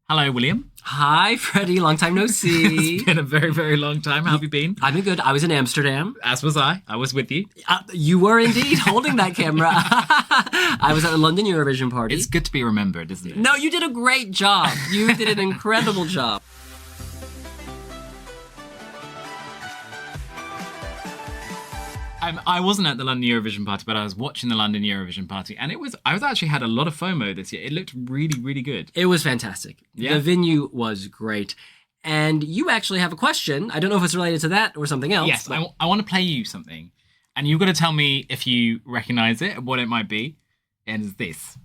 Hello, William. Hi, Freddy. Long time no see. It's been a very, very long time. How have you been? I've been good. I was in Amsterdam. As was I. I was with you. You were indeed holding that camera. I was at the London Eurovision party. It's good to be remembered, isn't it? No, you did a great job. You did an incredible job. I wasn't at the London Eurovision party, but I was watching the London Eurovision party, and I actually had a lot of FOMO this year. It looked really, really good. It was fantastic. Yeah. The venue was great. And you actually have a question. I don't know if it's related to that or something else. Yes, I want to play you something, and you've got to tell me if you recognise it, what it might be, and it's this.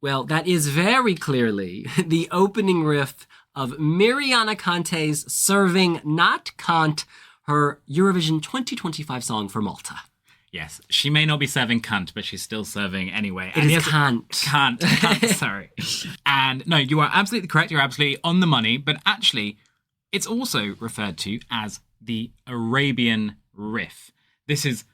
Well, that is very clearly the opening riff of Miriana Conte's Serving, not Kant, her Eurovision 2025 song for Malta. Yes, she may not be serving Kant, but she's still serving anyway. It is Kant. Kant, sorry. And no, you are absolutely correct. You're absolutely on the money. But actually, it's also referred to as the Arabian riff. This is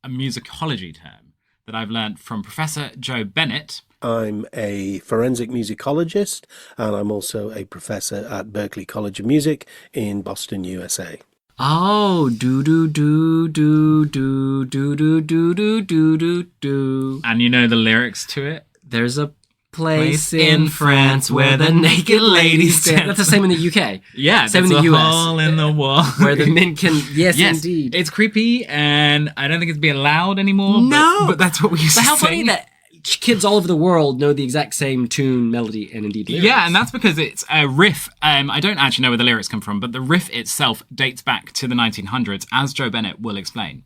a musicology term that I've learned from Professor Joe Bennett. I'm a forensic musicologist, and I'm also a professor at Berklee College of Music in Boston, USA. Oh, do do do do do do do do do do do do. And you know the lyrics to it? There's a place in France where the naked ladies stand. That's the same in the UK. Yeah, same in the a US. hole in the wall where the men can. Yes, indeed. It's creepy, and I don't think it's being allowed anymore. No, but that's what we used to But how sing. funny that kids all over the world know the exact same tune, melody, and indeed lyrics. Yeah, and that's because it's a riff. I don't actually know where the lyrics come from, but the riff itself dates back to the 1900s, as Joe Bennett will explain.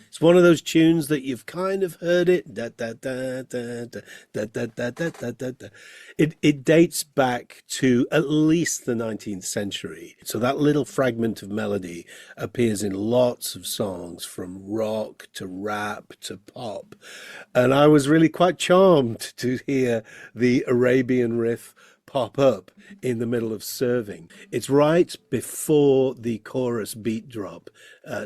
It's one of those tunes that you've kind of heard it. Da, da, da, da, da, da, da, da, da, da, da, da. It dates back to at least the 19th century. So that little fragment of melody appears in lots of songs, from rock to rap to pop. And I was really quite charmed to hear the Arabian riff pop up in the middle of Serving. It's right before the chorus beat drop,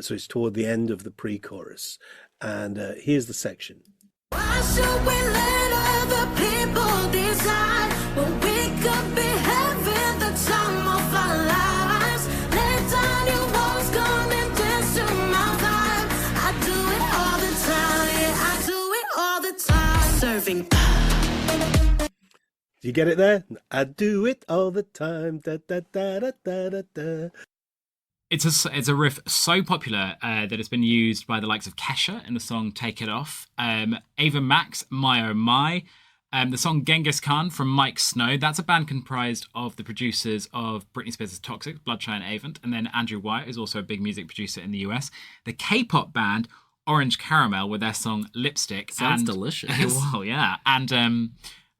so it's toward the end of the pre-chorus. And here's the section. Why should we let other people decide when we could be having the time of our lives? Let down your walls, come and dance to my vibe. I do it all the time, yeah, I do it all the time. Serving. Do you get it there? I do it all the time. Da, da, da, da, da, da, da. It's a riff so popular that it's been used by the likes of Kesha in the song Take It Off, Ava Max, My Oh My, the song Genghis Khan from Mike Snow. That's a band comprised of the producers of Britney Spears' Toxic, Bloodshy and Avant, and then Andrew Wyatt is also a big music producer in the US. The K-pop band Orange Caramel with their song Lipstick. Sounds delicious. Well, yeah. And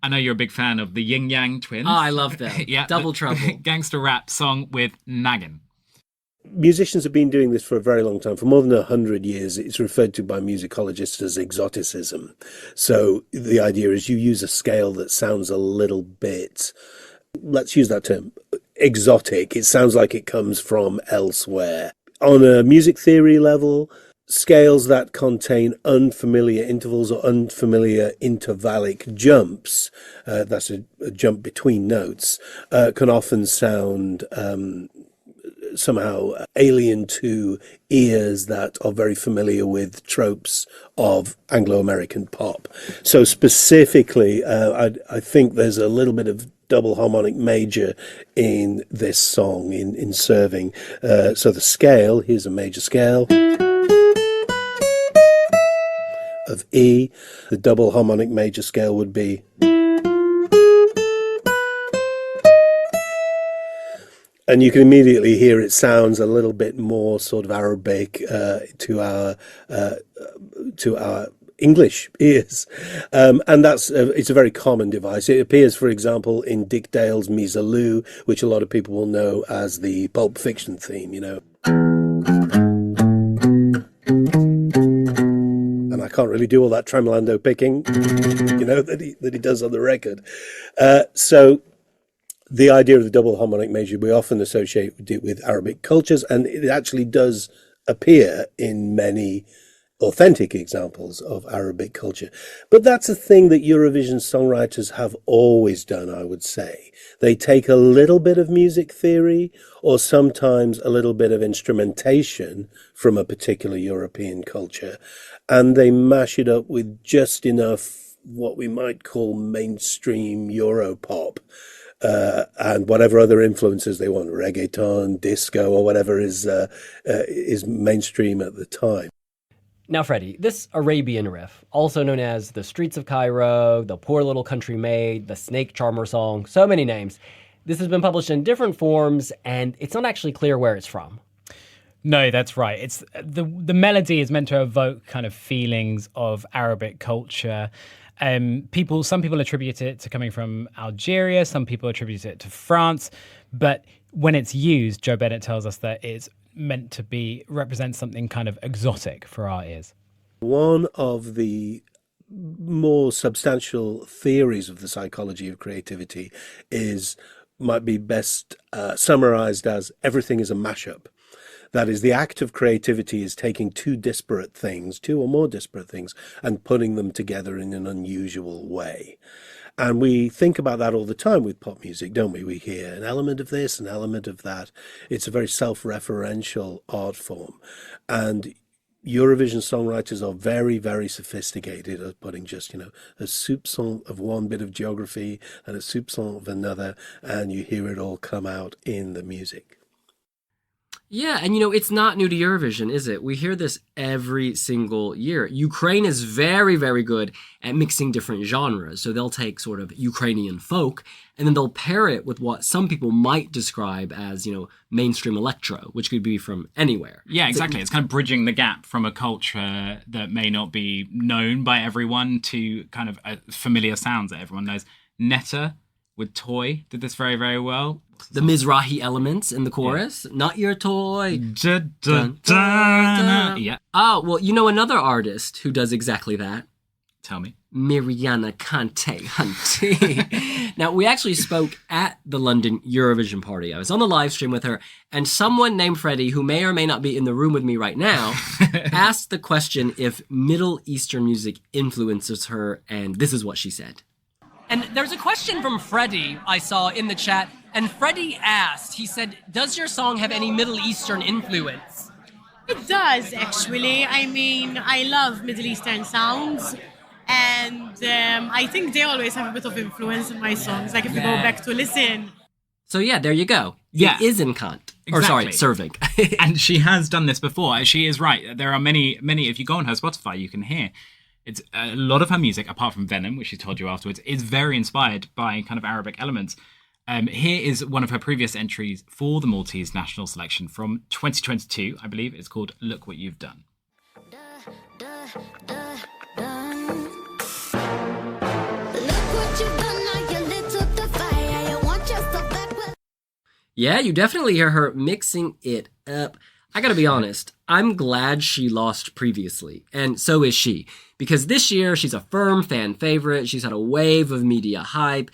I know you're a big fan of the Ying Yang Twins. Oh, I love them. Yeah, Double trouble. Gangster rap song with Naggin. Musicians have been doing this for a very long time. For more than 100 years, it's referred to by musicologists as exoticism. So the idea is you use a scale that sounds a little bit, let's use that term, exotic. It sounds like it comes from elsewhere. On a music theory level, scales that contain unfamiliar intervals or unfamiliar intervallic jumps, that's a jump between notes, can often sound somehow alien to ears that are very familiar with tropes of Anglo-American pop. So specifically, I think there's a little bit of double harmonic major in this song, in Serving. So the scale, here's a major scale of E. The double harmonic major scale would be. And you can immediately hear it sounds a little bit more sort of Arabic to our English ears, and that's it's a very common device. It appears, for example, in Dick Dale's Misalou, which a lot of people will know as the Pulp Fiction theme. You know, and I can't really do all that tremolando picking, you know, that he does on the record. So. The idea of the double harmonic major, we often associate it with Arabic cultures, and it actually does appear in many authentic examples of Arabic culture. But that's a thing that Eurovision songwriters have always done, I would say. They take a little bit of music theory or sometimes a little bit of instrumentation from a particular European culture, and they mash it up with just enough what we might call mainstream Europop. And whatever other influences they want, reggaeton, disco, or whatever is mainstream at the time. Now, Freddy, this Arabian riff, also known as the Streets of Cairo, the Poor Little Country Maid, the Snake Charmer song, so many names, this has been published in different forms, and it's not actually clear where it's from. No, that's right. It's the melody is meant to evoke kind of feelings of Arabic culture. Some people attribute it to coming from Algeria, some people attribute it to France, but when it's used, Joe Bennett tells us that it's meant to represent something kind of exotic for our ears. One of the more substantial theories of the psychology of creativity might be best summarized as everything is a mashup. That is, the act of creativity is taking two or more disparate things, and putting them together in an unusual way. And we think about that all the time with pop music, don't we? We hear an element of this, an element of that. It's a very self-referential art form. And Eurovision songwriters are very, very sophisticated at putting just, a soupçon of one bit of geography and a soupçon of another, and you hear it all come out in the music. Yeah, and it's not new to Eurovision, is it? We hear this every single year. Ukraine is very, very good at mixing different genres. So they'll take sort of Ukrainian folk, and then they'll pair it with what some people might describe as, mainstream electro, which could be from anywhere. Yeah, exactly. It's kind of bridging the gap from a culture that may not be known by everyone to kind of familiar sounds that everyone knows. Netta with Toy did this very, very well. The Mizrahi elements in the chorus. Yeah. Not your toy. Dun, dun, dun. Yeah. Oh, well, another artist who does exactly that. Tell me. Miriana Conte. Now, we actually spoke at the London Eurovision party. I was on the live stream with her, and someone named Freddy, who may or may not be in the room with me right now, asked the question if Middle Eastern music influences her, and this is what she said. And there's a question from Freddy I saw in the chat, and Freddy asked, he said, does your song have any Middle Eastern influence? It does, actually. I mean, I love Middle Eastern sounds, and I think they always have a bit of influence in my songs. Like, if you go back to listen. So, yeah, there you go. Yeah. It is in Kant. Exactly. Or, sorry, serving. And she has done this before. She is right. There are many, if you go on her Spotify, you can hear it's a lot of her music, apart from Venom, which she told you afterwards, is very inspired by kind of Arabic elements. Here is one of her previous entries for the Maltese national selection from 2022, I believe. It's called Look What You've Done. Yeah, you definitely hear her mixing it up. I gotta be honest, I'm glad she lost previously, and so is she. Because this year, she's a firm fan favorite, she's had a wave of media hype,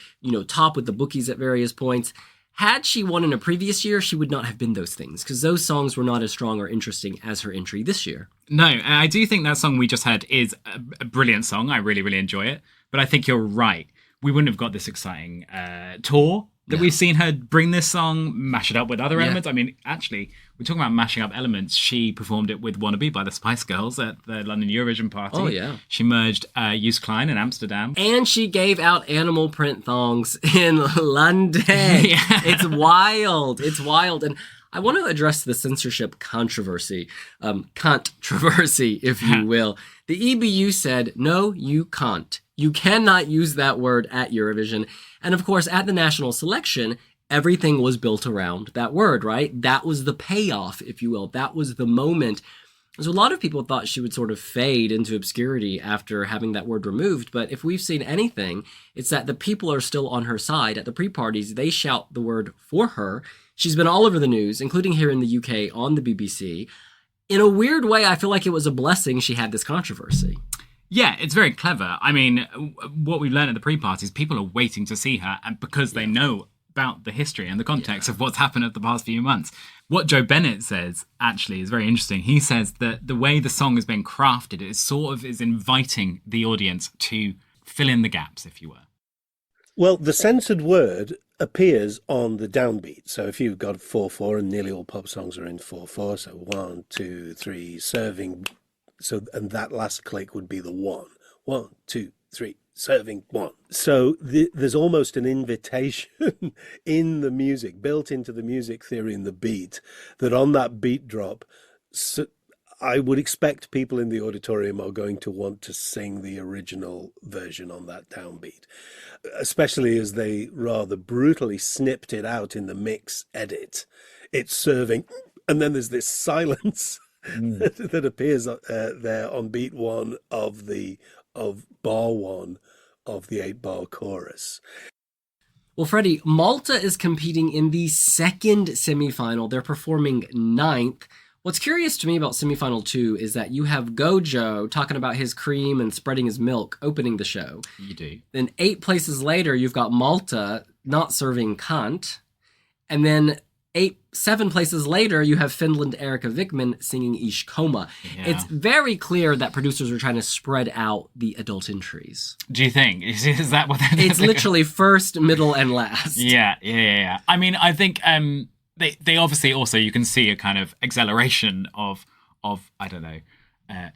top with the bookies at various points. Had she won in a previous year, she would not have been those things, because those songs were not as strong or interesting as her entry this year. No, and I do think that song we just heard is a brilliant song. I really, really enjoy it. But I think you're right. We wouldn't have got this exciting tour that we've seen her bring this song, mash it up with other elements. I mean, actually, we're talking about mashing up elements. She performed it with Wannabe by the Spice Girls at the London Eurovision party. Oh, yeah. She merged Yus Klein in Amsterdam. And she gave out animal print thongs in London. Yeah. It's wild. It's wild. And I want to address the censorship controversy, controversy, if you will. The EBU said, no, you can't. You cannot use that word at Eurovision. And of course, at the national selection, everything was built around that word, right? That was the payoff, if you will. That was the moment. So a lot of people thought she would sort of fade into obscurity after having that word removed. But if we've seen anything, it's that the people are still on her side. At the pre-parties, they shout the word for her. She's been all over the news, including here in the UK on the BBC. In a weird way, I feel like it was a blessing she had this controversy. Yeah, it's very clever. I mean, what we've learned at the pre-parties, people are waiting to see her, and because they know about the history and the context of what's happened at the past few months. What Joe Bennett says, actually, is very interesting. He says that the way the song has been crafted is sort of is inviting the audience to fill in the gaps, if you were. Well, the censored word appears on the downbeat. So if you've got 4/4, and nearly all pop songs are in 4/4, so 1, 2, 3, serving. So, and that last click would be the 1. 1, 2, 3, serving 1. So there's almost an invitation in the music, built into the music theory in the beat, that on that beat drop, I would expect people in the auditorium are going to want to sing the original version on that downbeat, especially as they rather brutally snipped it out in the mix edit. It's serving, and then there's this silence that appears there on beat 1 of bar 1 of the 8-bar chorus. Well, Freddy, Malta is competing in the second semifinal. They're performing 9th. What's curious to me about semifinal 2 is that you have Gojo talking about his cream and spreading his milk opening the show. You do. Then 8 places later, you've got Malta not serving Kant. And then 7 places later, you have Finland Erika Vikman singing Ish Koma. Yeah. It's very clear that producers are trying to spread out the adult entries. Do you think? Is that what they're doing? It's literally first, middle, and last. Yeah. I mean, I think they obviously also, you can see a kind of acceleration of I don't know,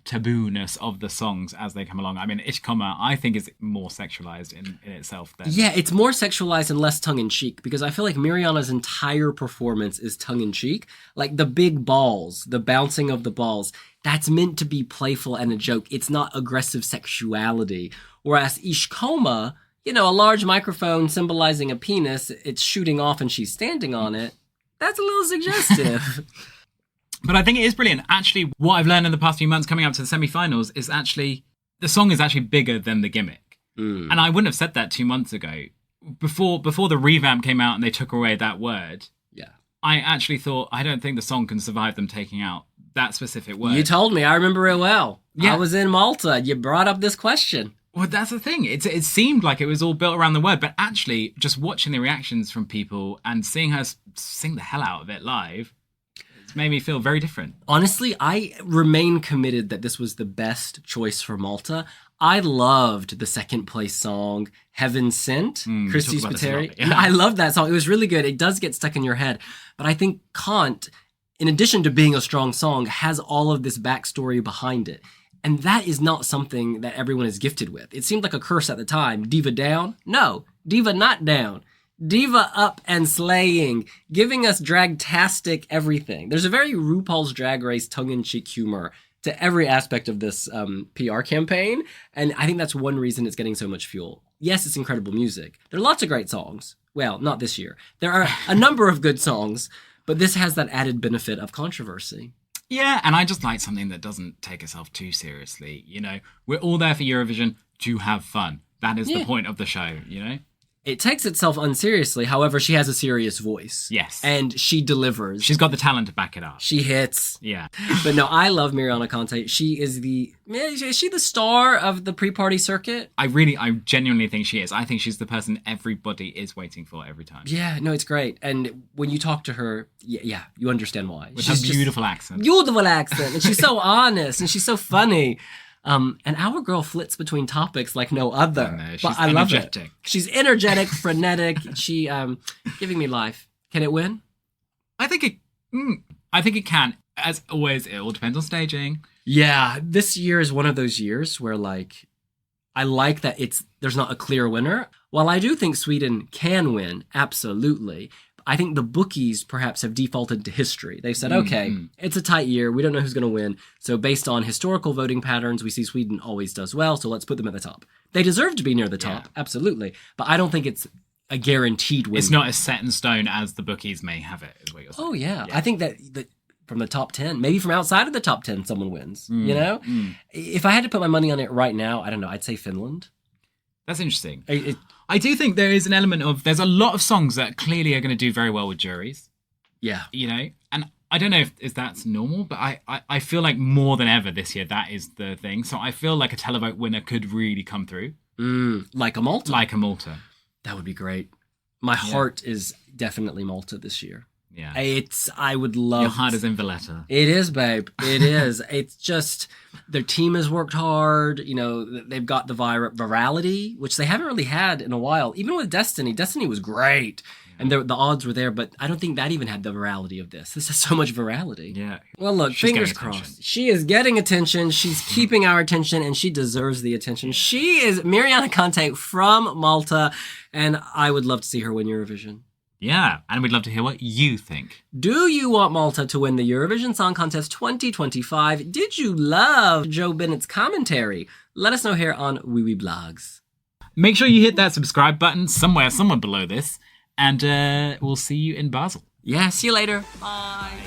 taboo-ness of the songs as they come along. I mean, Ishkoma, I think, is more sexualized in itself than... Yeah, it's more sexualized and less tongue-in-cheek, because I feel like Miriana's entire performance is tongue-in-cheek. Like, the big balls, the bouncing of the balls, that's meant to be playful and a joke. It's not aggressive sexuality. Whereas Ishkoma, a large microphone symbolizing a penis, it's shooting off and she's standing on it. That's a little suggestive. But I think it is brilliant. Actually, what I've learned in the past few months coming up to the semi-finals is actually, the song is actually bigger than the gimmick. And I wouldn't have said that 2 months ago. Before the revamp came out and they took away that word, I actually thought, I don't think the song can survive them taking out that specific word. You told me. I remember it well. Yeah. I was in Malta. You brought up this question. Well, that's the thing. It seemed like it was all built around the word, but actually, just watching the reactions from people and seeing her sing the hell out of it live, it's made me feel very different. Honestly, I remain committed that this was the best choice for Malta. I loved the second place song, Heaven Sent, Christy Spiteri. Yeah. I loved that song. It was really good. It does get stuck in your head. But I think Kant, in addition to being a strong song, has all of this backstory behind it. And that is not something that everyone is gifted with. It seemed like a curse at the time. Diva down? No. Diva not down. Diva up and slaying, giving us dragtastic everything. There's a very RuPaul's Drag Race tongue-in-cheek humor to every aspect of this PR campaign. And I think that's one reason it's getting so much fuel. Yes, it's incredible music. There are lots of great songs. Well, not this year. There are a number of good songs, but this has that added benefit of controversy. Yeah, and I just like something that doesn't take itself too seriously. We're all there for Eurovision to have fun. That is the point of the show, It takes itself unseriously. However, she has a serious voice. Yes. And she delivers. She's got the talent to back it up. She hits. Yeah. But no, I love Miriana Conte. She is is she the star of the pre-party circuit? I genuinely think she is. I think she's the person everybody is waiting for every time. Yeah, no, it's great. And when you talk to her, you understand why. With her beautiful accent. Beautiful accent. And she's so honest and she's so funny. And our girl flits between topics like no other. I know, she's but I love energetic. it. She's energetic, frenetic. She giving me life. Can it win? I think it can. As always, it all depends on staging. Yeah, this year is one of those years where I like that there's not a clear winner. While I do think Sweden can win, absolutely, I think the bookies perhaps have defaulted to history. They've said, okay, it's a tight year. We don't know who's going to win. So based on historical voting patterns, we see Sweden always does well. So let's put them at the top. They deserve to be near the top. Absolutely. But I don't think it's a guaranteed win. It's not as set in stone as the bookies may have it, is what you're saying. Oh, yeah. I think that from the top 10, maybe from outside of the top 10, someone wins, If I had to put my money on it right now, I don't know. I'd say Finland. That's interesting. I do think there is an element of, there's a lot of songs that clearly are going to do very well with juries. Yeah. And I don't know if that's normal, but I feel like more than ever this year, that is the thing. So I feel like a televote winner could really come through. Like a Malta. Like a Malta. That would be great. My heart is definitely Malta this year. Yeah. I would love. Your heart is in Valletta. It is, babe. It is. It's just their team has worked hard. You know, they've got the virality, which they haven't really had in a while. Even with Destiny, Destiny was great, and the odds were there. But I don't think that even had the virality of this. This has so much virality. Yeah. Well, look, She's fingers getting crossed. attention. She is getting attention. She's keeping our attention, and she deserves the attention. She is Miriana Conte from Malta, and I would love to see her win Eurovision. Yeah, and we'd love to hear what you think. Do you want Malta to win the Eurovision Song Contest 2025? Did you love Joe Bennett's commentary? Let us know here on Wee Wee Blogs. Make sure you hit that subscribe button somewhere below this, and we'll see you in Basel. Yeah, see you later. Bye.